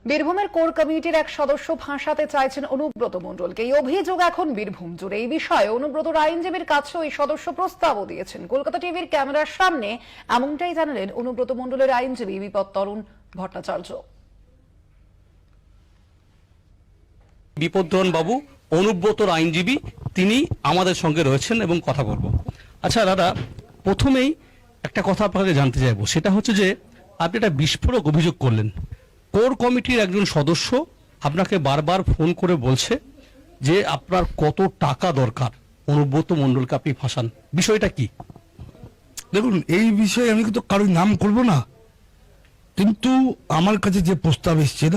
বীরভূমের কোর কমিটির এক সদস্য ফাঁসাতে চাইছেন অনুব্রত মণ্ডলকে। এই অভিযোগ এখন বীরভূম জুড়ে। এই বিষয়ে অনুব্রতর আইনজীবীর কাছেও এই সদস্য প্রস্তাবও দিয়েছেন। কলকাতা টিভির ক্যামেরার সামনে এমনটাই জানালেন অনুব্রত মণ্ডলের আইনজীবী বিপদ তরুণ ভট্টাচার্য। বিপদ বাবু অনুব্রতর আইনজীবী, তিনি আমাদের সঙ্গে রয়েছেন এবং কথা বলবো। আচ্ছা দাদা, প্রথমেই একটা কথা আপনাকে জানতে চাইবো, সেটা হচ্ছে যে আপনি একটা বিস্ফোরক অভিযোগ করলেন। কোর কমিটির একজন সদস্য আপনাকে বারবার ফোন করে বলছে যে আপনার কত টাকা দরকার অনুব্রত মণ্ডলকে আপনি ফাঁসান, বিষয়টা কি? দেখুন, এই বিষয়ে আমি কিন্তু কারোর নাম করব না, কিন্তু আমার কাছে যে প্রস্তাব এসেছিল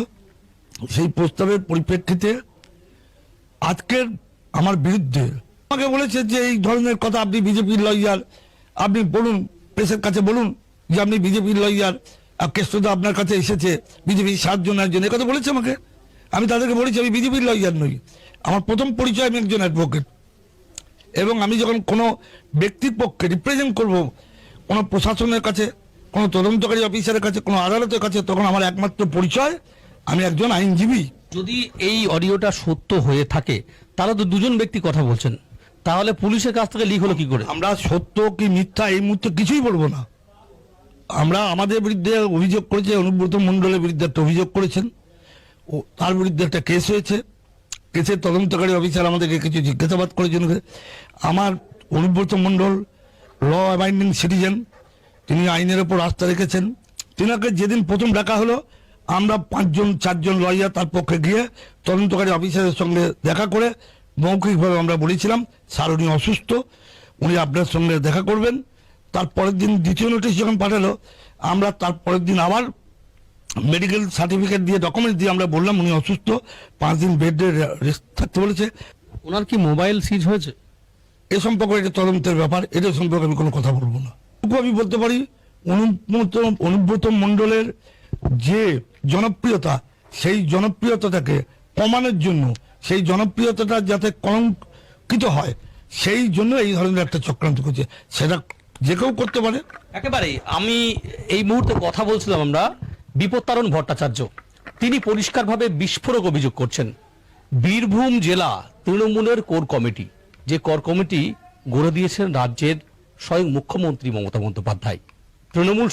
সেই প্রস্তাবের পরিপ্রেক্ষিতে আজকের আমার বিরুদ্ধে আমাকে বলেছে যে এই ধরনের কথা আপনি বিজেপির লয়ার, আপনি বলুন, প্রেসের কাছে বলুন যে আপনি বিজেপির লয়ার, কেষ্টদা আপনার কাছে এসেছে বিজেপির 7 জন একজন, কথা বলেছে আমাকে। আমি তাদেরকে বলেছি আমি বিজেপির লয়ার নই, আমার প্রথম পরিচয় আমি একজন অ্যাডভোকেট, এবং আমি যখন কোনো ব্যক্তির পক্ষে রিপ্রেজেন্ট করব কোনো প্রশাসনের কাছে, কোনো তদন্তকারী অফিসারের কাছে, কোনো আদালতের কাছে, তখন আমার একমাত্র পরিচয় আমি একজন আইনজীবী। যদি এই অডিওটা সত্য হয়ে থাকে তাহলে তো দুজন ব্যক্তি কথা বলছেন, তাহলে পুলিশের কাছ থেকে লিক হলো কি করে? আমরা সত্য কি মিথ্যা এই মুহূর্তে কিছুই বলবো না। আমরা আমাদের বিরুদ্ধে অভিযোগ করেছে, অনুব্রত মণ্ডলের বিরুদ্ধে একটা অভিযোগ করেছেন, ও তার বিরুদ্ধে একটা কেস হয়েছে। কেসের তদন্তকারী অফিসার আমাদেরকে কিছু জিজ্ঞাসাবাদ করেছেন। আমার অনুব্রত মণ্ডল ল অ্যাবাইডিং সিটিজেন, তিনি আইনের ওপর আস্থা রেখেছেন। তিনাকে যেদিন প্রথম ডাকা হলো, আমরা 5-4 জন লয়ার তার পক্ষে গিয়ে তদন্তকারী অফিসারের সঙ্গে দেখা করে মৌখিকভাবে আমরা বলেছিলাম স্যার উনি অসুস্থ, উনি আপনার সঙ্গে দেখা করবেন। তারপরের দিন দ্বিতীয় নোটিশ যখন পাঠালো, আমরা তারপরের দিন আবার মেডিকেল সার্টিফিকেট দিয়ে ডকুমেন্ট দিয়ে আমরা বললাম উনি অসুস্থ, 5 দিন বেডে রেস্ট থাকতে বলেছে। ওনার কি মোবাইল সিজ হয়েছে? এ সম্পর্কে এটা তদন্তের ব্যাপার, এটা সম্পর্কে আমি কোনো কথা বলবো না। আমি বলতে পারি অনুব্রত মণ্ডলের যে জনপ্রিয়তা, সেই জনপ্রিয়তাটাকে কমানোর জন্য, সেই জনপ্রিয়তাটা যাতে কলঙ্কিত হয় সেই জন্য এই ধরনের একটা চক্রান্ত করছে। সেটা যে কেউ করতে পারে। একেবারেই আমি এই মুহূর্তে কথা বলছিলাম আমরা বিপদ তরুণ ভট্টাচার্য, তিনি পরিষ্কারভাবে বিস্ফোরক অভিযোগ করছেন। বীরভূম জেলা তৃণমূলের কোর কমিটি, যে কোর কমিটি গড়ে দিয়েছেন রাজ্যের স্বয়ং মুখ্যমন্ত্রী মমতা বন্দ্যোপাধ্যায়, তৃণমূল